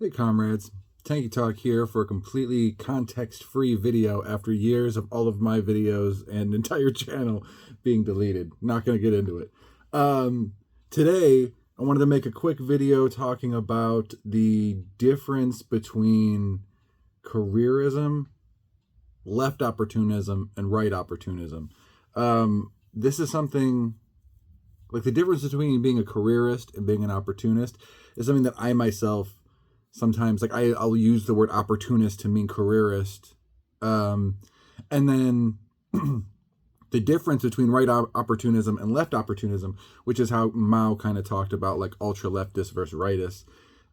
Hey comrades, Tanky Talk here for a completely context-free video after years of all of my videos and entire channel being deleted. Not going to get into it. Today, I wanted to make a quick video talking about the difference between careerism, left opportunism, and right opportunism. This is something, like the difference between being a careerist and being an opportunist is something that I myself sometimes, like I'll use the word opportunist to mean careerist. And then the difference between right opportunism and left opportunism, which is how Mao kind of talked about, like ultra leftist versus rightist,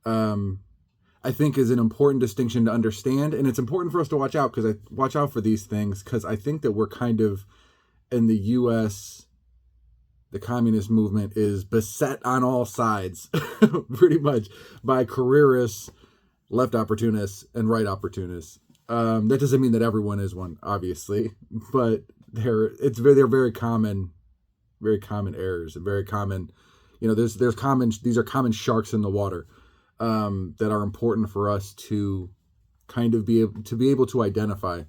I think is an important distinction to understand. And it's important for us to watch out for these things, because I think that we're kind of, in the US, the communist movement is beset on all sides pretty much by careerists, left opportunists, and right opportunists. That doesn't mean that everyone is one, obviously, but they're very common errors, and very common, these are common sharks in the water, that are important for us to kind of be able to identify.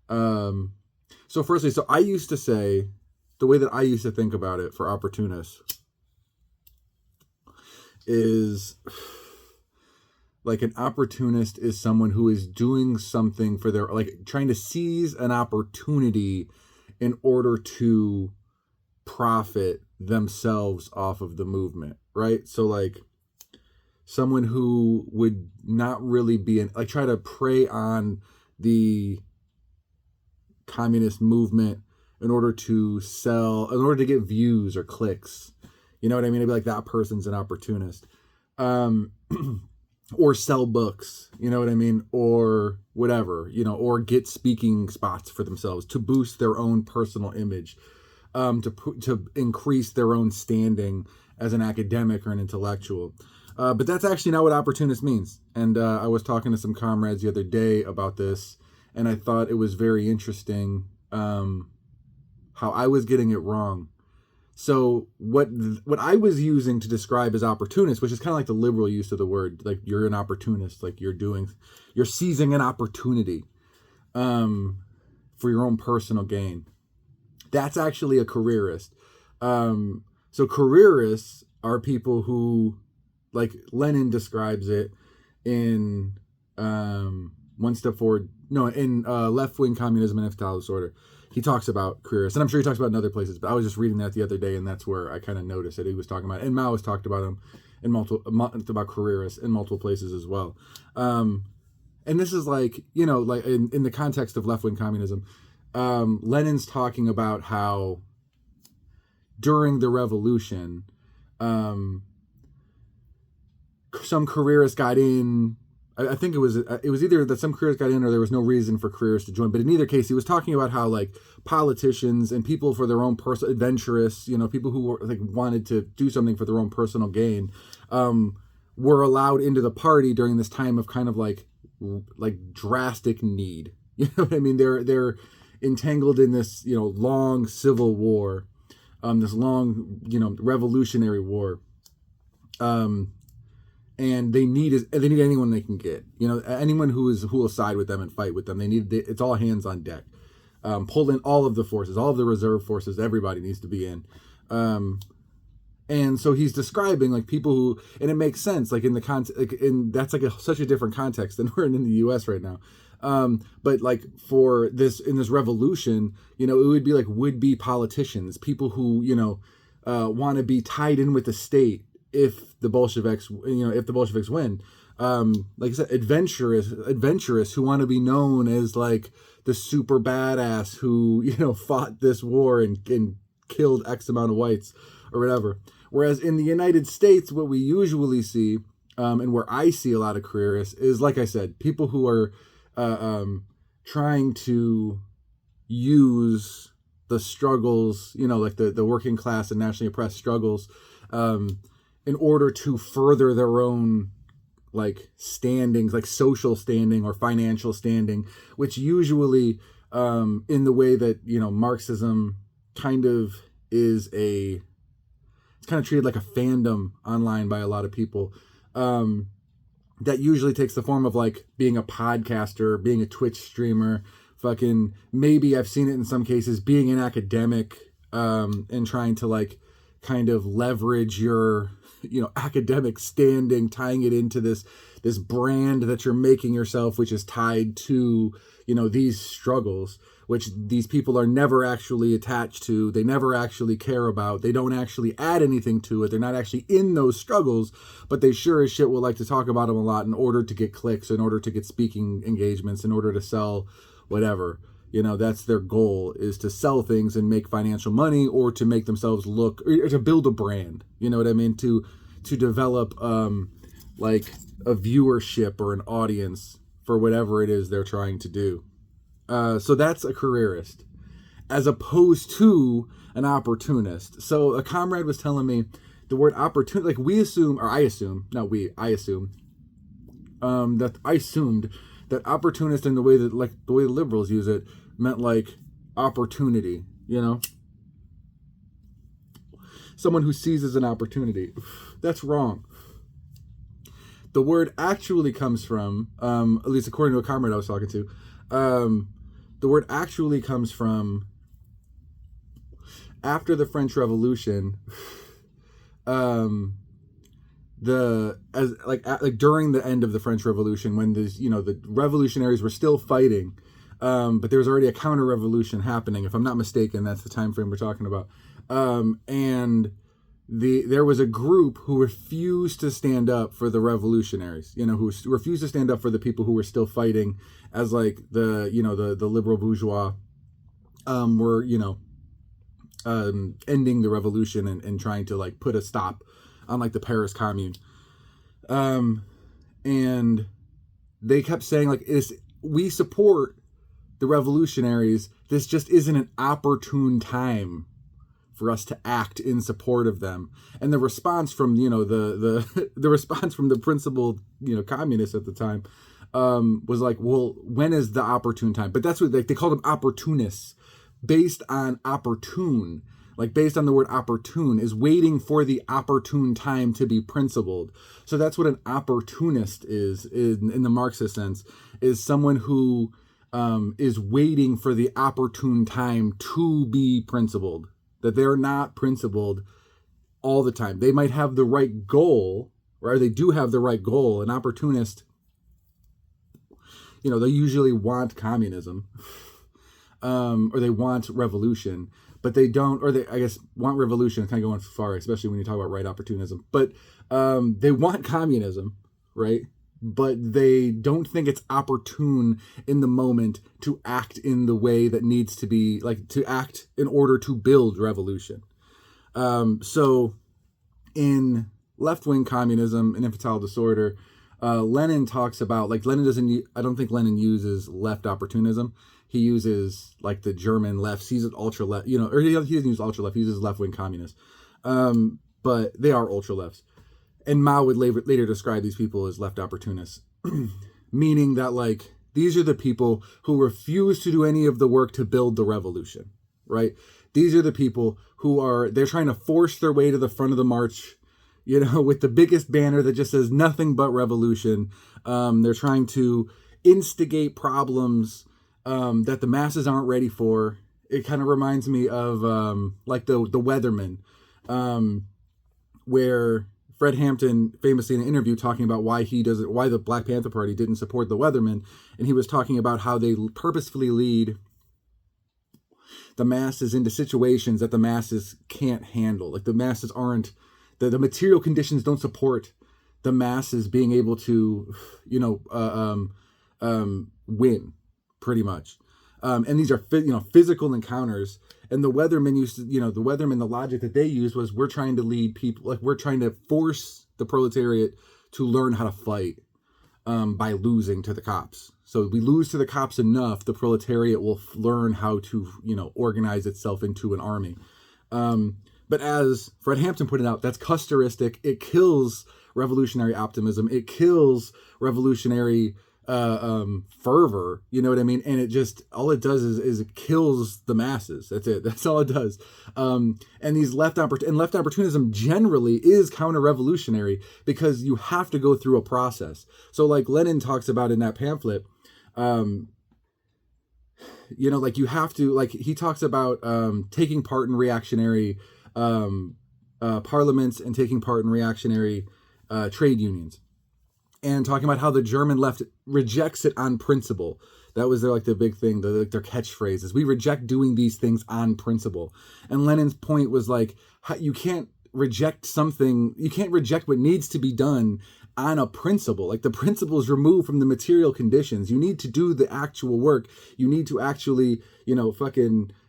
So firstly, I used to say, the way that I used to think about it for opportunists is, like, an opportunist is someone who is doing something for their, like, trying to seize an opportunity in order to profit themselves off of the movement, right? So, like, someone who would not really be try to prey on the communist movement in order to get views or clicks. You know what I mean? I'd be like, that person's an opportunist. Or sell books, you know what I mean? Or whatever, or get speaking spots for themselves to boost their own personal image, to increase their own standing as an academic or an intellectual. But that's actually not what opportunist means. And I was talking to some comrades the other day about this, and I thought it was very interesting how I was getting it wrong. So what I was using to describe as opportunist, which is kind of like the liberal use of the word, like you're an opportunist, like you're seizing an opportunity for your own personal gain. That's actually a careerist. So careerists are people who, like Lenin describes it in One Step Forward, no, in Left-Wing Communism and Infantile Disorder. He talks about careerists, and I'm sure he talks about it in other places, but I was just reading that the other day, and that's where I kind of noticed that he was talking about it. And Mao has talked about him about careerists in multiple places as well. And this is like, like in the context of left-wing communism, Lenin's talking about how during the revolution, some careerists got in. I think it was either that some careers got in or there was no reason for careers to join. But in either case, he was talking about how, like, politicians and people for their own personal adventurous, people who were, like, wanted to do something for their own personal gain, were allowed into the party during this time of kind of like drastic need. You know what I mean? They're entangled in this, long civil war, this long, revolutionary war. And they need anyone they can get, anyone who will side with them and fight with them. It's all hands on deck. Pull in all of the forces, all of the reserve forces. Everybody needs to be in. And so he's describing, like, people who, and it makes sense, like, in the context, that's like such a different context than we're in the U.S. right now. But like in this revolution, it would be like would-be politicians, people who, want to be tied in with the state if the Bolsheviks win. Like I said, adventurous who want to be known as, like, the super badass who, fought this war and killed X amount of whites or whatever. Whereas in the United States, what we usually see, and where I see a lot of careerists, is, like I said, people who are trying to use the struggles, like the working class and nationally oppressed struggles, in order to further their own, like, standings, like social standing or financial standing, which usually, in the way that, Marxism kind of is it's kind of treated like a fandom online by a lot of people. that usually takes the form of like being a podcaster, being a Twitch streamer, fucking maybe I've seen it in some cases being an academic, and trying to like kind of leverage your, academic standing, tying it into this brand that you're making yourself, which is tied to, these struggles, which these people are never actually attached to. They never actually care about. They don't actually add anything to it. They're not actually in those struggles, but they sure as shit will like to talk about them a lot in order to get clicks, in order to get speaking engagements, in order to sell whatever. That's their goal, is to sell things and make financial money, or to make themselves look, or to build a brand. You know what I mean? To develop like a viewership or an audience for whatever it is they're trying to do. So that's a careerist, as opposed to an opportunist. So a comrade was telling me the word opportunity, like I assumed that opportunist, in the way that the way the liberals use it, meant like opportunity, someone who seizes an opportunity. That's wrong. The word actually comes from, at least according to a comrade I was talking to, the word actually comes from after the French Revolution. During the end of the French Revolution, when the revolutionaries were still fighting, but there was already a counter revolution happening. If I'm not mistaken, that's the time frame we're talking about. And there was a group who refused to stand up for the revolutionaries, who refused to stand up for the people who were still fighting, as like the liberal bourgeois were, ending the revolution and trying to like put a stop on like the Paris Commune. And they kept saying like, we support the revolutionaries. This just isn't an opportune time for us to act in support of them. And the response from, the response from the principal, communists at the time, was like, well, when is the opportune time? But that's what they called them, opportunists, based on opportune, like based on the word opportune, is waiting for the opportune time to be principled. So that's what an opportunist is in the Marxist sense, is someone who is waiting for the opportune time to be principled. That they're not principled all the time. They might have the right goal, or they do have the right goal. An opportunist, they usually want communism, or they want revolution, but they don't, or they, I guess, want revolution, kind of going far, especially when you talk about right opportunism. But they want communism, right? But they don't think it's opportune in the moment to act in the way that needs to be, like, to act in order to build revolution. So in left-wing communism and infantile disorder, Lenin talks about, like, I don't think Lenin uses left opportunism. He uses, like, the German left. He's an ultra left, or he doesn't use ultra left. He uses left-wing communists. But they are ultra lefts. And Mao would later describe these people as left opportunists, meaning that, like, these are the people who refuse to do any of the work to build the revolution, right? These are the people who they're trying to force their way to the front of the march, with the biggest banner that just says nothing but revolution. They're trying to instigate problems that the masses aren't ready for. It kind of reminds me of like the Weathermen, where Fred Hampton famously in an interview talking about why the Black Panther Party didn't support the Weathermen, and he was talking about how they purposefully lead the masses into situations that the masses can't handle. Like, the masses aren't, the material conditions don't support the masses being able to, win, pretty much. And these are, physical encounters. And the Weathermen the logic that they used was, we're trying to lead people, like, we're trying to force the proletariat to learn how to fight by losing to the cops. So we lose to the cops enough, the proletariat will learn how to, organize itself into an army. But as Fred Hampton pointed out, that's Custeristic. It kills revolutionary optimism. It kills revolutionary fervor, you know what I mean? And it just, all it does is it kills the masses. That's it. That's all it does. And these left opportunism generally is counter-revolutionary because you have to go through a process. So like Lenin talks about in that pamphlet, you know, like you have to, like he talks about taking part in reactionary parliaments and taking part in reactionary trade unions, and talking about how the German left rejects it on principle. That was their, like, the big thing, their catchphrase is, we reject doing these things on principle. And Lenin's point was like, you can't reject something, you can't reject what needs to be done on a principle. Like, the principle is removed from the material conditions. You need to do the actual work. You need to actually, you know,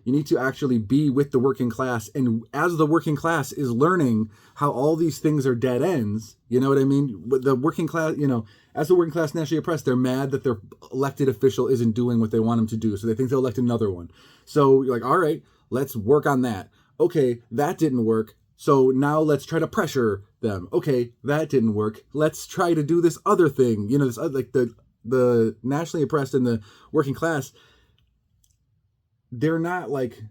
you need to actually be with the working class. And as the working class is learning how all these things are dead ends, you know what I mean? The working class, you know, as the working class nationally oppressed, they're mad that their elected official isn't doing what they want him to do. So they think they'll elect another one. So you're like, all right, let's work on that. Okay, that didn't work. So now let's try to pressure them. Okay, that didn't work. Let's try to do this other thing. You know, this other, like the nationally oppressed and the working class, they're not like,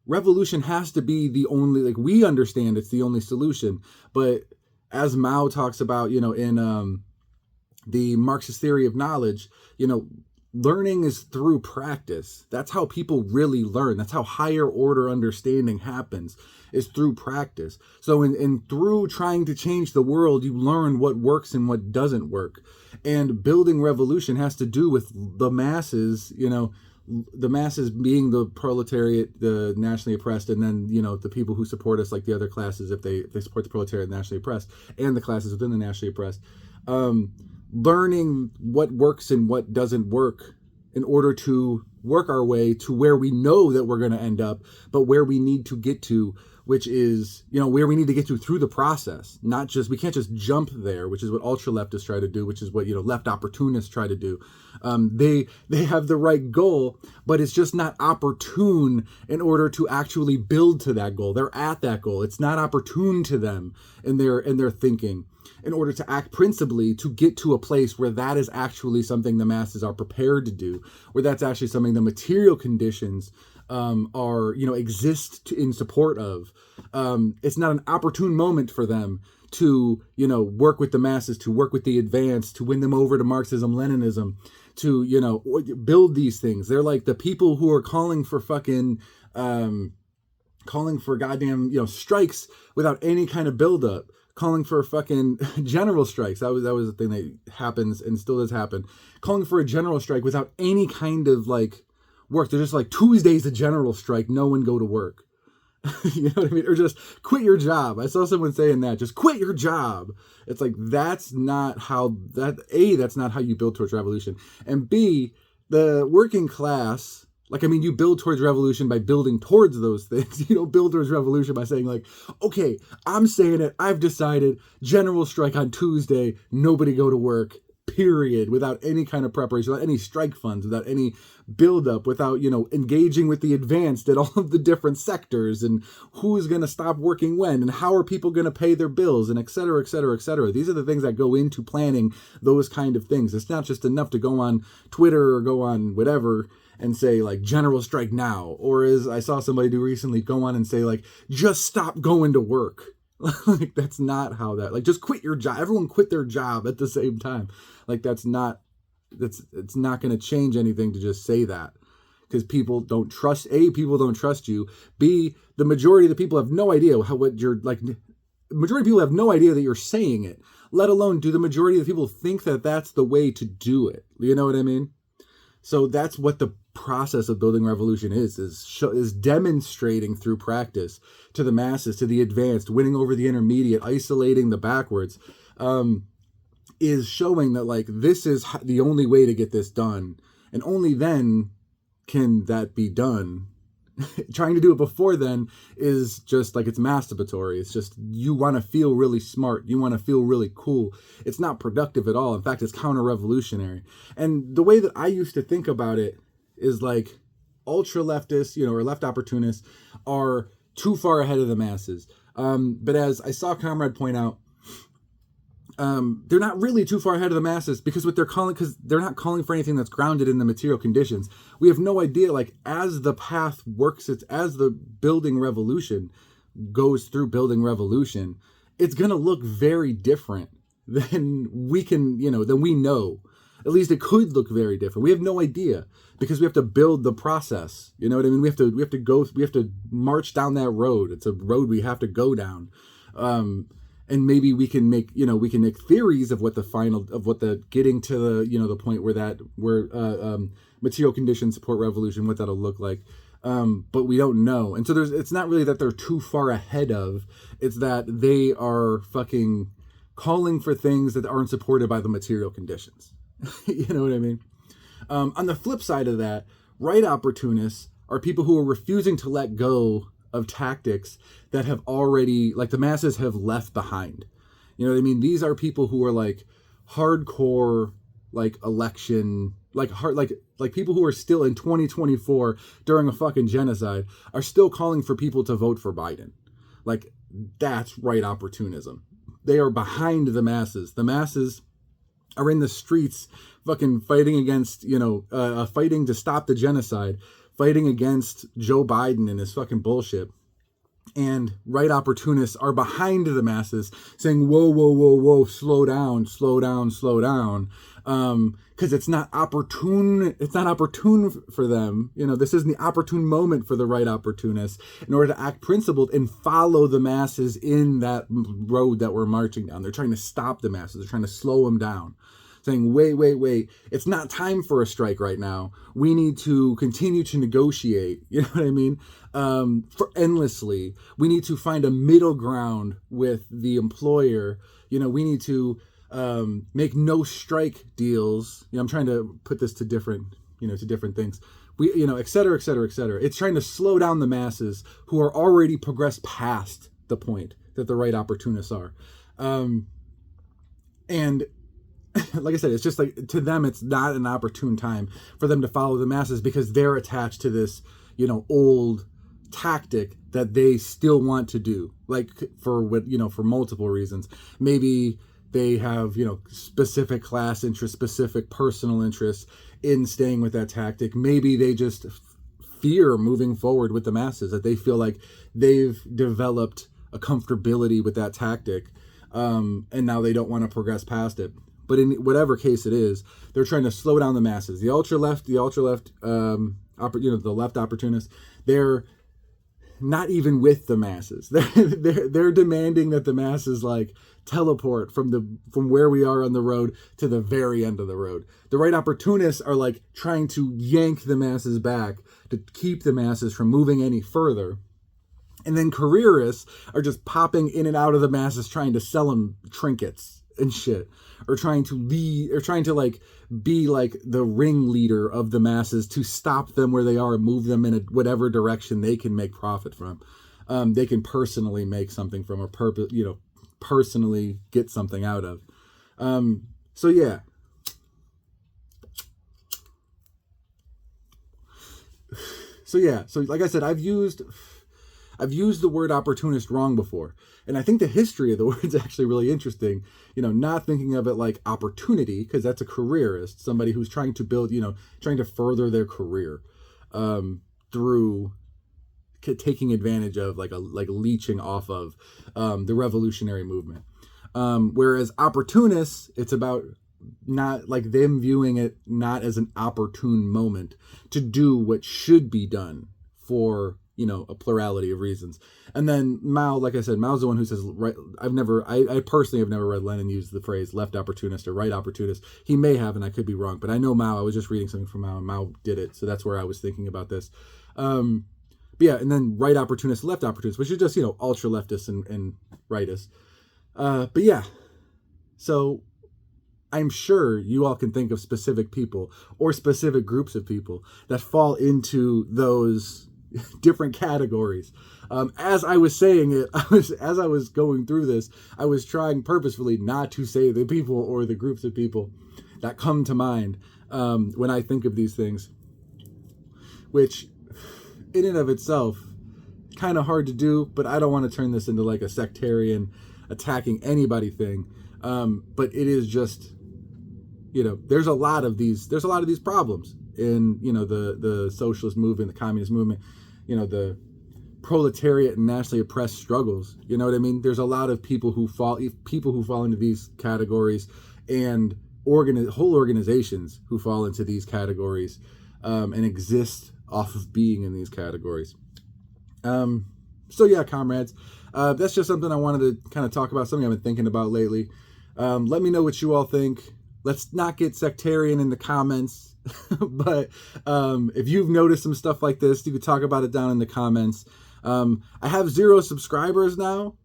revolution has to be the only, like, we understand it's the only solution. But as Mao talks about, you know, in the Marxist theory of knowledge, you know, learning is through practice. That's how people really learn. That's how higher order understanding happens, is through practice. So in through trying to change the world, you learn what works and what doesn't work. And building revolution has to do with the masses, you know, the masses being the proletariat, the nationally oppressed, and then, you know, the people who support us, like the other classes, if they support the proletariat, the nationally oppressed, and the classes within the nationally oppressed. Learning what works and what doesn't work in order to work our way to where we know that we're going to end up, but where we need to get to, which is, you know, where we need to get to through the process. Not just, we can't just jump there, which is what ultra leftists try to do, which is what, you know, left opportunists try to do. They have the right goal, but it's just not opportune in order to actually build to that goal. They're at that goal. It's not opportune to them in their thinking, in order to act principally to get to a place where that is actually something the masses are prepared to do, where that's actually something the material conditions are, you know, exist in support of. It's not an opportune moment for them to, you know, work with the masses, to work with the advanced, to win them over to Marxism, Leninism, to, you know, build these things. They're like the people who are calling for fucking, calling for goddamn, you know, strikes without any kind of buildup. Calling for fucking general strikes. That was the thing that happens and still does happen. Calling for a general strike without any kind of like work. They're just like, Tuesday's a general strike, no one go to work. You know what I mean? Or just quit your job. I saw someone saying that, just quit your job. It's like, that's not how that's not how you build towards revolution. And B, the working class, like, I mean, you build towards revolution by building towards those things. You don't build towards revolution by saying like, okay, I'm saying it, I've decided, general strike on Tuesday, nobody go to work, period, without any kind of preparation, without any strike funds, without any buildup, without, you know, engaging with the advanced at all of the different sectors and who's going to stop working when and how are people going to pay their bills and et cetera, et cetera, et cetera. These are the things that go into planning those kind of things. It's not just enough to go on Twitter or go on whatever and say like general strike now, or as I saw somebody do recently, go on and say like, just stop going to work. Like, that's not how that, like, just quit your job. Everyone quit their job at the same time. Like, it's not going to change anything to just say that, because people don't trust, people don't trust you. B, the majority of the people have no idea what you're like. The majority of people have no idea that you're saying it, let alone do the majority of the people think that that's the way to do it. You know what I mean? So that's what the process of building revolution is demonstrating through practice to the masses, to the advanced, winning over the intermediate, isolating the backwards, is showing that like this is the only way to get this done, and only then can that be done. Trying to do it before then is just like, it's masturbatory. It's just, you want to feel really smart. You want to feel really cool. It's not productive at all. In fact, it's counter-revolutionary. And the way that I used to think about it is like, ultra leftists, you know, or left opportunists are too far ahead of the masses. But as I saw Comrade point out, they're not really too far ahead of the masses, because what they're calling, because they're not calling for anything that's grounded in the material conditions. We have no idea, like, as the path works, as the building revolution goes through building revolution, it's going to look very different than we can, than we know. At least it could look very different. We have no idea, because we have to build the process. You know what I mean? We have to march down that road. It's a road we have to go down. And maybe we can make theories of what the getting to the point where material conditions support revolution, what that'll look like. But we don't know. And so it's not really that they're too far ahead of, it's that they are fucking calling for things that aren't supported by the material conditions. You know what I mean? On the flip side of that, right opportunists are people who are refusing to let go of tactics that have already, like, the masses have left behind. You know what I mean? These are people who are like hardcore, like, election, like people who are still in 2024 during a fucking genocide are still calling for people to vote for Biden. Like, that's right opportunism. They are behind the masses. The masses are in the streets fucking fighting against, fighting to stop the genocide, fighting against Joe Biden and his fucking bullshit. And right opportunists are behind the masses saying, whoa, whoa, whoa, whoa, slow down, slow down, slow down. Because it's not opportune for them. This isn't the opportune moment for the right opportunists in order to act principled and follow the masses in that road that we're marching down. They're trying to stop the masses. They're trying to slow them down. Saying, wait, it's not time for a strike right now. We need to continue to negotiate, you know what I mean? For endlessly. We need to find a middle ground with the employer. We need to make no strike deals. I'm trying to put this to different things. We, et cetera, et cetera, et cetera. It's trying to slow down the masses who are already progressed past the point that the right opportunists are. And like I said, it's just like, to them, it's not an opportune time for them to follow the masses, because they're attached to this, old tactic that they still want to do, like, for multiple reasons. Maybe they have, specific class interests, specific personal interests in staying with that tactic. Maybe they just fear moving forward with the masses, that they feel like they've developed a comfortability with that tactic, and now they don't want to progress past it. But in whatever case it is, they're trying to slow down the masses. The ultra left, the left opportunists, they're not even with the masses. They're demanding that the masses, like, teleport from where we are on the road to the very end of the road. The right opportunists are, like, trying to yank the masses back to keep the masses from moving any further. And then careerists are just popping in and out of the masses, trying to sell them trinkets and shit, or trying to lead, or trying to, like, be like the ringleader of the masses to stop them where they are and move them in whatever direction they can make profit from. They can personally make something from, or personally get something out of. So yeah. So like I said, I've used the word opportunist wrong before. And I think the history of the word's actually really interesting. Not thinking of it like opportunity, because that's a careerist, somebody who's trying to build, trying to further their career through taking advantage of, like leeching off of the revolutionary movement. Whereas opportunists, it's about not, like, them viewing it not as an opportune moment to do what should be done for, a plurality of reasons. And then Mao, like I said, Mao's the one who says, right, I personally have never read Lenin use the phrase left opportunist or right opportunist. He may have, and I could be wrong, but I know Mao, I was just reading something from Mao, and Mao did it. So that's where I was thinking about this. But yeah, and then right opportunist, left opportunist, which is just, ultra leftists and rightists. But yeah, so I'm sure you all can think of specific people or specific groups of people that fall into those different categories. As I was saying it, as I was going through this, I was trying purposefully not to say the people or the groups of people that come to mind when I think of these things, which in and of itself, kind of hard to do, but I don't want to turn this into like a sectarian attacking anybody thing. But it is just, there's a lot of these problems in, the socialist movement, the communist movement, the proletariat and nationally oppressed struggles. You know what I mean? There's a lot of people who fall into these categories, and whole organizations who fall into these categories, and exist off of being in these categories. So yeah, comrades, that's just something I wanted to kind of talk about, something I've been thinking about lately. Let me know what you all think. Let's not get sectarian in the comments, but if you've noticed some stuff like this, you could talk about it down in the comments. I have 0 subscribers now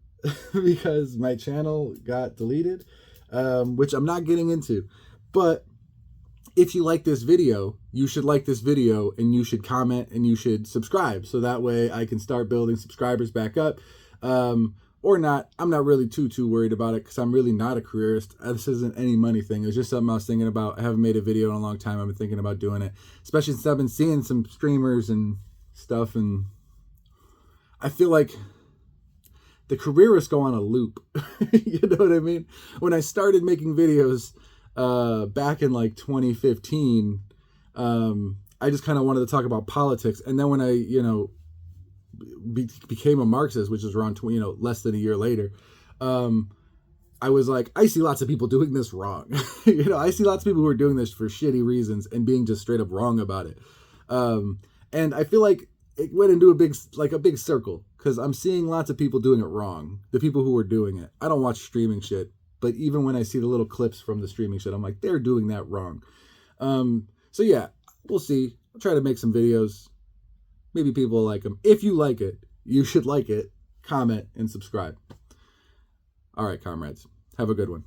because my channel got deleted, which I'm not getting into. But if you like this video, you should like this video, and you should comment, and you should subscribe, so that way I can start building subscribers back up. Or not. I'm not really too worried about it, because I'm really not a careerist. This isn't any money thing. It was just something I was thinking about. I haven't made a video in a long time. I've been thinking about doing it, especially since I've been seeing some streamers and stuff, and I feel like the careerists go on a loop. You know what I mean? When I started making videos back in like 2015, I just kind of wanted to talk about politics. And then when I, became a Marxist, which is around, less than a year later, I was like, I see lots of people doing this wrong. I see lots of people who are doing this for shitty reasons and being just straight up wrong about it. And I feel like it went into a big circle, because I'm seeing lots of people doing it wrong. The people who are doing it. I don't watch streaming shit, but even when I see the little clips from the streaming shit, I'm like, they're doing that wrong. So yeah, we'll see. I'll try to make some videos. Maybe people will like them. If you like it, you should like it, comment, and subscribe. All right, comrades. Have a good one.